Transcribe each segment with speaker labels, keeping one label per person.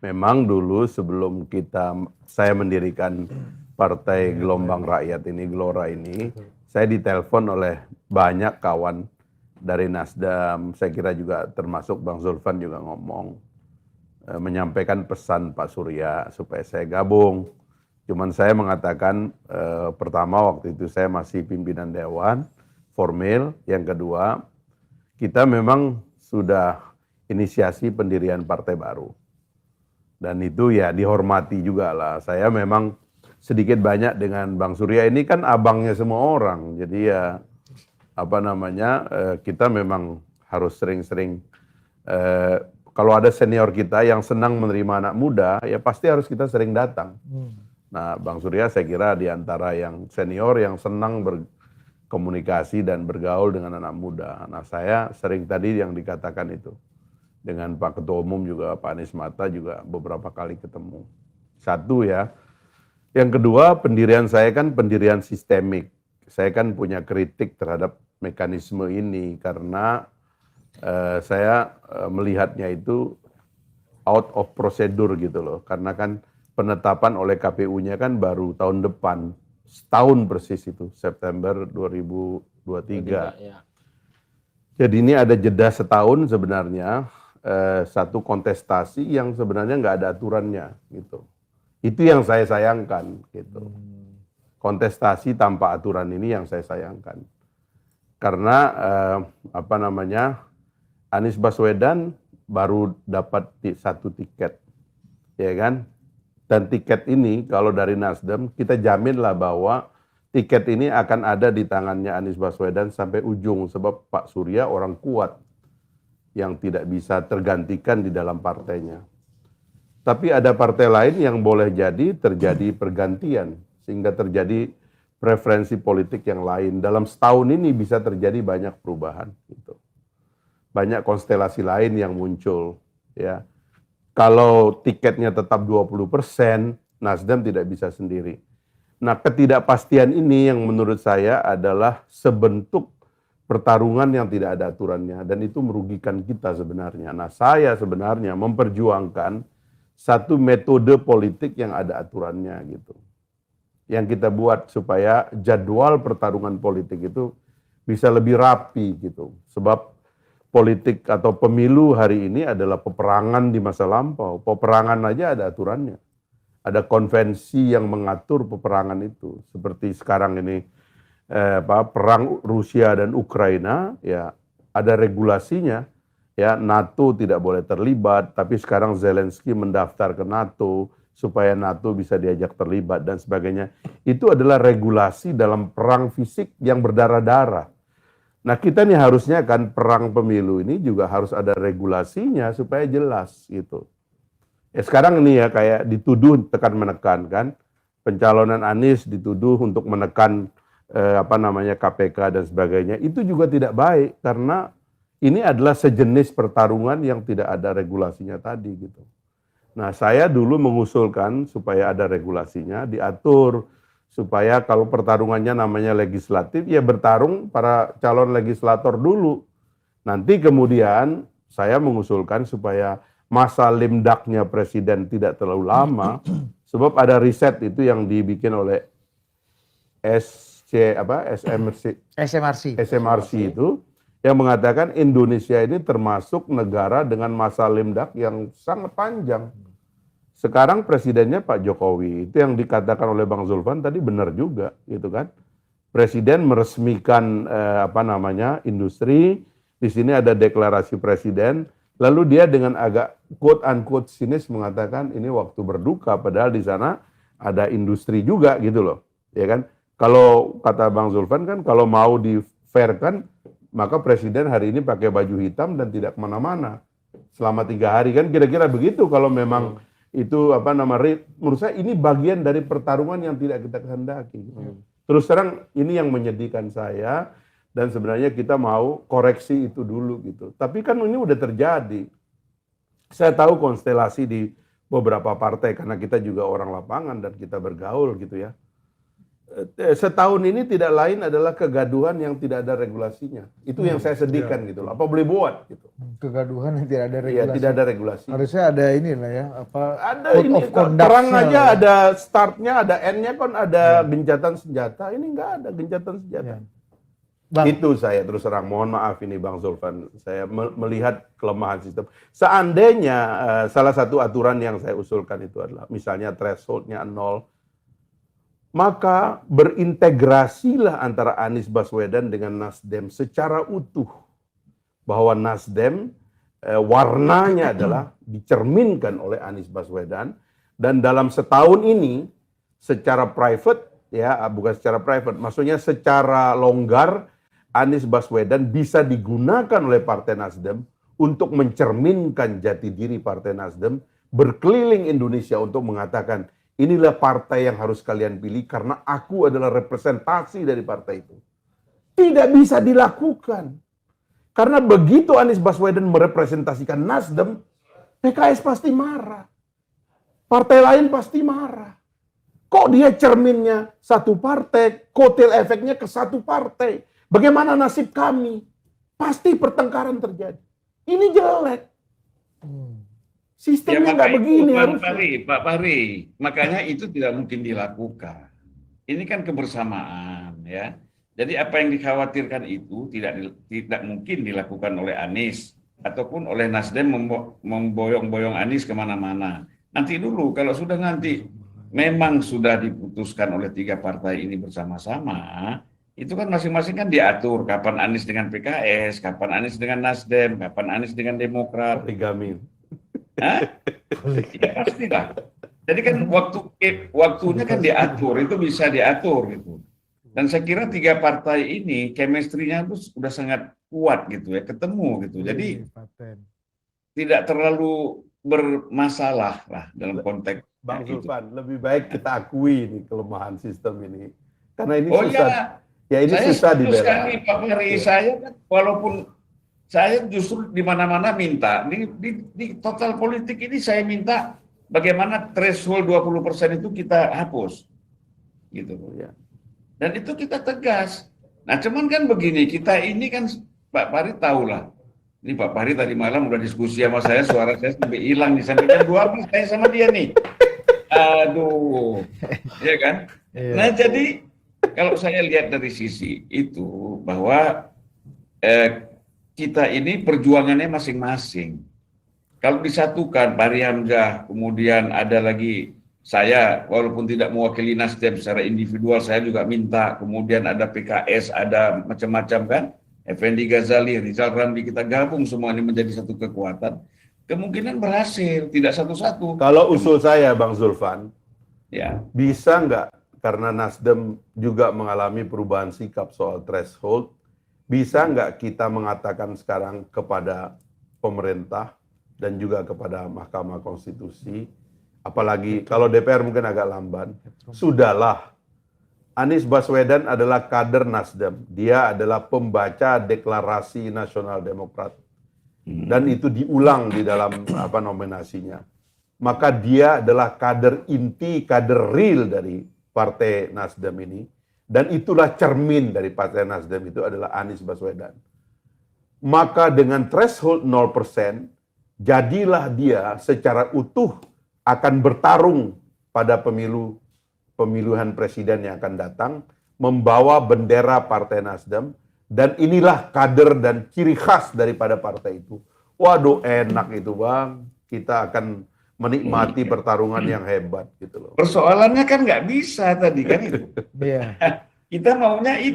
Speaker 1: Memang dulu sebelum saya mendirikan Partai Gelombang Rakyat ini, Gelora ini, saya ditelepon oleh banyak kawan dari Nasdem, saya kira juga termasuk Bang Zulfan juga ngomong, menyampaikan pesan Pak Surya supaya saya gabung. Cuman saya mengatakan, pertama waktu itu saya masih pimpinan Dewan, formil. Yang kedua, kita memang sudah inisiasi pendirian partai baru. Dan itu ya dihormati juga lah. Saya memang sedikit banyak dengan Bang Surya ini kan abangnya semua orang. Jadi ya kita memang harus sering-sering kalau ada senior kita yang senang menerima anak muda ya pasti harus kita sering datang. Nah Bang Surya saya kira di antara yang senior yang senang berkomunikasi dan bergaul dengan anak muda. Nah saya sering tadi yang dikatakan itu. Dengan Pak Ketua Umum juga, Pak Anies Mata juga beberapa kali ketemu. Satu ya. Yang kedua, pendirian saya kan pendirian sistemik. Saya kan punya kritik terhadap mekanisme ini karena saya melihatnya itu out of procedure gitu loh. Karena kan penetapan oleh KPU-nya kan baru tahun depan. Setahun persis itu, September 2023. Ya. Jadi ini ada jeda setahun sebenarnya. Satu kontestasi yang sebenarnya nggak ada aturannya gitu. Itu yang saya sayangkan gitu. Kontestasi tanpa aturan ini yang saya sayangkan. Karena Anies Baswedan baru dapat satu tiket, ya kan? Dan tiket ini kalau dari Nasdem kita jaminlah bahwa tiket ini akan ada di tangannya Anies Baswedan sampai ujung sebab Pak Surya orang kuat yang tidak bisa tergantikan di dalam partainya. Tapi ada partai lain yang boleh jadi terjadi pergantian, sehingga terjadi preferensi politik yang lain. Dalam setahun ini bisa terjadi banyak perubahan. Gitu. Banyak konstelasi lain yang muncul. Ya. Kalau tiketnya tetap 20%, Nasdem tidak bisa sendiri. Nah ketidakpastian ini yang menurut saya adalah sebentuk pertarungan yang tidak ada aturannya dan itu merugikan kita sebenarnya. Nah saya sebenarnya memperjuangkan satu metode politik yang ada aturannya gitu. Yang kita buat supaya jadwal pertarungan politik itu bisa lebih rapi gitu. Sebab politik atau pemilu hari ini adalah peperangan di masa lampau. Peperangan aja ada aturannya. Ada konvensi yang mengatur peperangan itu. Seperti sekarang ini perang Rusia dan Ukraina ya ada regulasinya ya NATO tidak boleh terlibat tapi sekarang Zelensky mendaftar ke NATO supaya NATO bisa diajak terlibat dan sebagainya itu adalah regulasi dalam perang fisik yang berdarah-darah. Nah kita nih harusnya kan perang pemilu ini juga harus ada regulasinya supaya jelas gitu. Ya sekarang ini ya kayak dituduh tekan menekan kan pencalonan Anies dituduh untuk menekan KPK dan sebagainya, itu juga tidak baik karena ini adalah sejenis pertarungan yang tidak ada regulasinya tadi gitu. Nah saya dulu mengusulkan supaya ada regulasinya, diatur supaya kalau pertarungannya namanya legislatif, ya bertarung para calon legislator dulu. Nanti kemudian saya mengusulkan supaya masa limdaknya presiden tidak terlalu lama, sebab ada riset itu yang dibikin oleh SMRC itu yang mengatakan Indonesia ini termasuk negara dengan masa limdak yang sangat panjang. Sekarang presidennya Pak Jokowi, itu yang dikatakan oleh Bang Zulfan tadi benar juga, gitu kan? Presiden meresmikan industri, di sini ada deklarasi presiden, lalu dia dengan agak quote unquote sinis mengatakan ini waktu berduka, padahal di sana ada industri juga gitu loh, ya kan? Kalau kata Bang Zulfan kan kalau mau di-fairkan, maka presiden hari ini pakai baju hitam dan tidak kemana-mana selama 3 hari kan kira-kira begitu kalau memang itu menurut saya ini bagian dari pertarungan yang tidak kita kehendaki. Terus terang ini yang menyedihkan saya dan sebenarnya kita mau koreksi itu dulu gitu. Tapi kan ini udah terjadi. Saya tahu konstelasi di beberapa partai karena kita juga orang lapangan dan kita bergaul gitu ya. Setahun ini tidak lain adalah kegaduhan yang tidak ada regulasinya. Itu yang saya sedihkan gitu loh. Apa boleh buat gitu.
Speaker 2: Kegaduhan yang tidak ada
Speaker 1: Iya,
Speaker 2: regulasi.
Speaker 1: tidak ada regulasi.
Speaker 2: Harusnya ada ini lah ya, apa
Speaker 1: Ada
Speaker 2: code
Speaker 1: ini
Speaker 2: of conduct-nya
Speaker 1: perang aja
Speaker 2: lah ya.
Speaker 1: ada startnya, ada end-nya kan ada gencatan senjata. Ini enggak ada gencatan senjata.
Speaker 2: Ya. Bang,
Speaker 1: Itu saya terus terang, mohon maaf ini Bang Zulfan, saya melihat kelemahan sistem. Seandainya salah satu aturan yang saya usulkan itu adalah misalnya threshold-nya 0, maka berintegrasilah antara Anies Baswedan dengan Nasdem secara utuh. Bahwa Nasdem warnanya adalah dicerminkan oleh Anies Baswedan, dan dalam setahun ini secara private, ya bukan secara private, maksudnya secara longgar, Anies Baswedan bisa digunakan oleh Partai Nasdem untuk mencerminkan jati diri Partai Nasdem, berkeliling Indonesia untuk mengatakan, inilah partai yang harus kalian pilih karena aku adalah representasi dari partai itu. Tidak bisa dilakukan. Karena begitu Anies Baswedan merepresentasikan Nasdem, PKS pasti marah. Partai lain pasti marah. Kok dia cerminnya satu partai, kotel efeknya ke satu partai. Bagaimana nasib kami? Pasti pertengkaran terjadi. Ini jelek. Sistemnya nggak begini.
Speaker 3: Pak Fahri, makanya itu tidak mungkin dilakukan. Ini kan kebersamaan, ya. Jadi apa yang dikhawatirkan itu tidak mungkin dilakukan oleh Anies ataupun oleh Nasdem memboyong-boyong Anies kemana-mana. Nanti dulu, kalau sudah nanti memang sudah diputuskan oleh 3 partai ini bersama-sama, itu kan masing-masing kan diatur kapan Anies dengan PKS, kapan Anies dengan Nasdem, kapan Anies dengan Demokrat.
Speaker 1: Poligami.
Speaker 3: Hah? Ya pastilah. Jadi kan waktunya kan diatur, itu bisa diatur gitu. Dan saya kira 3 partai ini chemistry-nya itu sudah sangat kuat gitu ya, ketemu gitu. Jadi tidak terlalu bermasalah lah dalam konteks
Speaker 1: Bang
Speaker 3: itu.
Speaker 1: Zulfan, lebih baik kita akui ini kelemahan sistem ini. Karena ini
Speaker 3: Oh
Speaker 1: susah.
Speaker 3: ya,
Speaker 1: Ini
Speaker 3: saya
Speaker 1: susah
Speaker 3: setuju
Speaker 1: dibela.
Speaker 3: sekali Pak Ferry. Saya kan walaupun saya justru di mana-mana minta di total politik ini saya minta bagaimana threshold 20% itu kita hapus, gitu.
Speaker 1: Ya.
Speaker 3: Dan itu kita tegas. Nah, cuman kan begini, kita ini kan Pak Fahri tahu lah. Ini Pak Fahri tadi malam udah diskusi sama saya, suara saya sampai hilang di samping jam 12 saya sama dia nih. Aduh, ya kan? Nah, jadi kalau saya lihat dari sisi itu bahwa kita ini perjuangannya masing-masing. Kalau disatukan, Fahri Hamzah, kemudian ada lagi saya, walaupun tidak mewakili Nasdem secara individual, saya juga minta, kemudian ada PKS, ada macam-macam kan, Effendi Ghazali, Rizal Ramli, kita gabung semua ini menjadi satu kekuatan, kemungkinan berhasil, tidak satu-satu.
Speaker 1: Kalau usul saya, Bang Zulfan,
Speaker 3: ya
Speaker 1: bisa nggak, karena Nasdem juga mengalami perubahan sikap soal threshold, bisa nggak kita mengatakan sekarang kepada pemerintah dan juga kepada Mahkamah Konstitusi, apalagi kalau DPR mungkin agak lamban, sudahlah, Anies Baswedan adalah kader Nasdem, dia adalah pembaca Deklarasi Nasional Demokrat, dan itu diulang di dalam nominasinya. Maka dia adalah kader inti, kader real dari Partai Nasdem ini. Dan itulah cermin dari Partai Nasdem itu adalah Anies Baswedan. Maka dengan threshold 0%, jadilah dia secara utuh akan bertarung pada pemilihan presiden yang akan datang, membawa bendera Partai Nasdem, dan inilah kader dan ciri khas daripada partai itu. Waduh, enak itu Bang, kita akan menikmati pertarungan yang hebat gitu loh.
Speaker 3: persoalannya kan nggak bisa tadi kan itu. Kita maunya itu.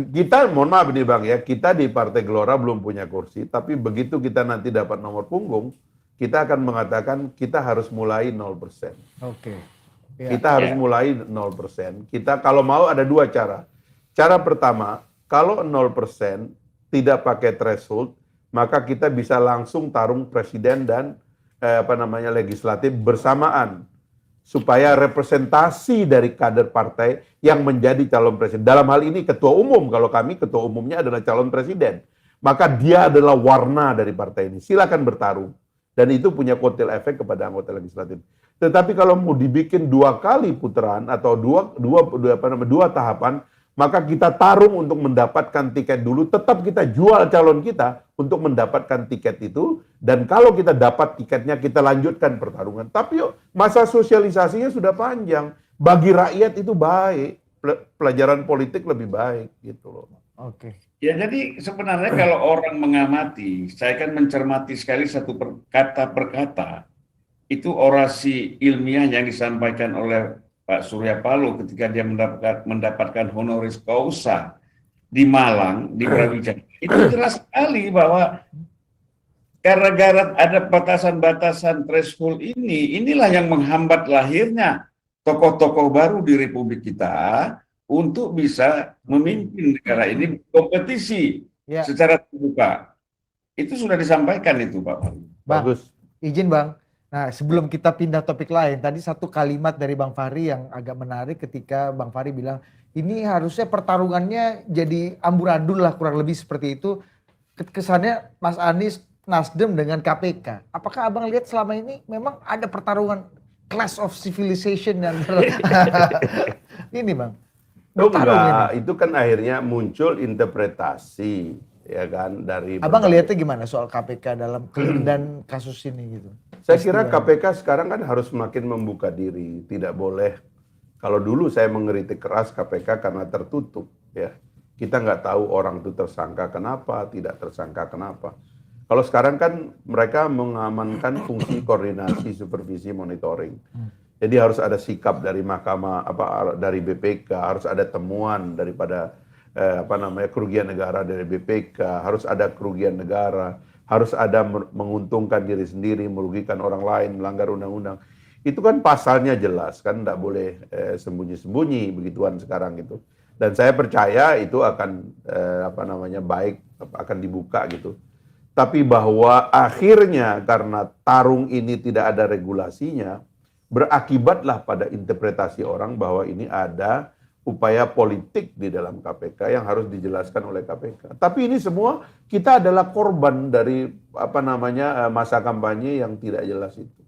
Speaker 1: Kita mohon maaf nih Bang ya, kita di Partai Gelora belum punya kursi, tapi begitu kita nanti dapat nomor punggung, kita akan mengatakan kita harus mulai 0%.
Speaker 2: Oke.
Speaker 1: Kita harus mulai 0%. Kita kalau mau ada 2 cara. Cara pertama, kalau 0% tidak pakai threshold, maka kita bisa langsung tarung presiden dan legislatif bersamaan supaya representasi dari kader partai yang menjadi calon presiden. Dalam hal ini ketua umum, kalau kami ketua umumnya adalah calon presiden, maka dia adalah warna dari partai ini. Silakan bertarung. Dan itu punya kotel efek kepada anggota legislatif. Tetapi kalau mau dibikin 2 kali putaran atau dua tahapan, maka kita tarung untuk mendapatkan tiket dulu, tetap kita jual calon kita untuk mendapatkan tiket itu, dan kalau kita dapat tiketnya, kita lanjutkan pertarungan. Tapi yuk, masa sosialisasinya sudah panjang. Bagi rakyat itu baik, pelajaran politik lebih baik gitu loh.
Speaker 2: Oke.
Speaker 3: Ya, jadi sebenarnya kalau orang mengamati, saya kan mencermati sekali satu kata per kata, itu orasi ilmiah yang disampaikan oleh Pak Surya Paloh ketika dia mendapatkan honoris causa di Malang, di Brawijaya. Itu jelas sekali bahwa gara-gara ada batasan-batasan threshold inilah yang menghambat lahirnya tokoh-tokoh baru di Republik kita untuk bisa memimpin negara ini kompetisi secara terbuka. Itu sudah disampaikan itu, Pak Fahri.
Speaker 2: Bang, izin Bang. Nah, sebelum kita pindah topik lain, tadi satu kalimat dari Bang Fahri yang agak menarik ketika Bang Fahri bilang, ini harusnya pertarungannya jadi amburadul lah, kurang lebih seperti itu. Kesannya Mas Anies, Nasdem dengan KPK. Apakah Abang lihat selama ini memang ada pertarungan clash of civilization dan ini Bang?
Speaker 1: Enggak, itu kan akhirnya muncul interpretasi, ya kan, dari
Speaker 2: Abang ngelihatnya gimana soal KPK dalam dan kasus ini gitu?
Speaker 1: Saya kira KPK sekarang kan harus semakin membuka diri, tidak boleh. Kalau dulu saya mengkritik keras KPK karena tertutup, ya. Kita nggak tahu orang itu tersangka kenapa, tidak tersangka kenapa. Kalau sekarang kan mereka mengamankan fungsi koordinasi, supervisi, monitoring. Jadi harus ada sikap dari mahkamah, dari BPK, harus ada temuan daripada kerugian negara dari BPK, harus ada kerugian negara, harus ada menguntungkan diri sendiri, merugikan orang lain, melanggar undang-undang. Itu kan pasalnya jelas, kan nggak boleh sembunyi-sembunyi begituan sekarang itu. Dan saya percaya itu akan baik, akan dibuka gitu. Tapi bahwa akhirnya karena tarung ini tidak ada regulasinya, berakibatlah pada interpretasi orang bahwa ini ada upaya politik di dalam KPK yang harus dijelaskan oleh KPK. Tapi ini semua kita adalah korban dari masa kampanye yang tidak jelas itu.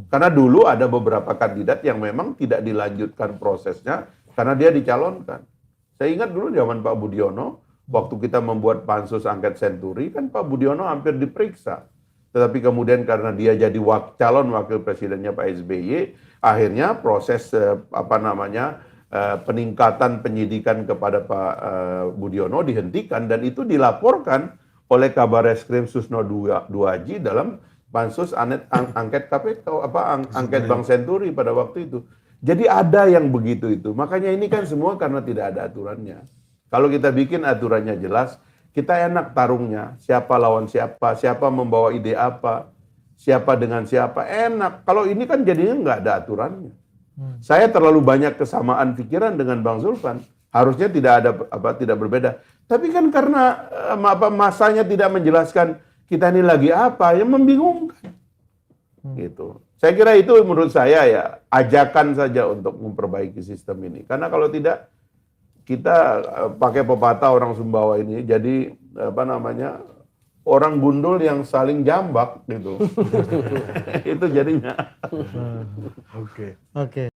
Speaker 1: Karena dulu ada beberapa kandidat yang memang tidak dilanjutkan prosesnya karena dia dicalonkan. Saya ingat dulu zaman Pak Budiono, waktu kita membuat pansus angket Senturi, kan Pak Budiono hampir diperiksa. Tetapi kemudian karena dia jadi calon wakil presidennya Pak SBY, akhirnya proses peningkatan penyidikan kepada Pak Budiono dihentikan dan itu dilaporkan oleh Kabareskrim Susno Duaji dalam pansus angket KPK angket Bank Senturi pada waktu itu. Jadi ada yang begitu itu. Makanya ini kan semua karena tidak ada aturannya. Kalau kita bikin aturannya jelas, kita enak tarungnya, siapa lawan siapa, siapa membawa ide apa, siapa dengan siapa, enak. Kalau ini kan jadinya nggak ada aturannya. Saya terlalu banyak kesamaan pikiran dengan Bang Zulfan, harusnya tidak berbeda. Tapi kan karena masanya tidak menjelaskan kita ini lagi apa, yang membingungkan. Gitu. Saya kira itu menurut saya ya ajakan saja untuk memperbaiki sistem ini. Karena kalau tidak kita pakai pepatah orang Sumbawa ini jadi orang gundul yang saling jambak gitu. Itu jadinya.
Speaker 2: Oke.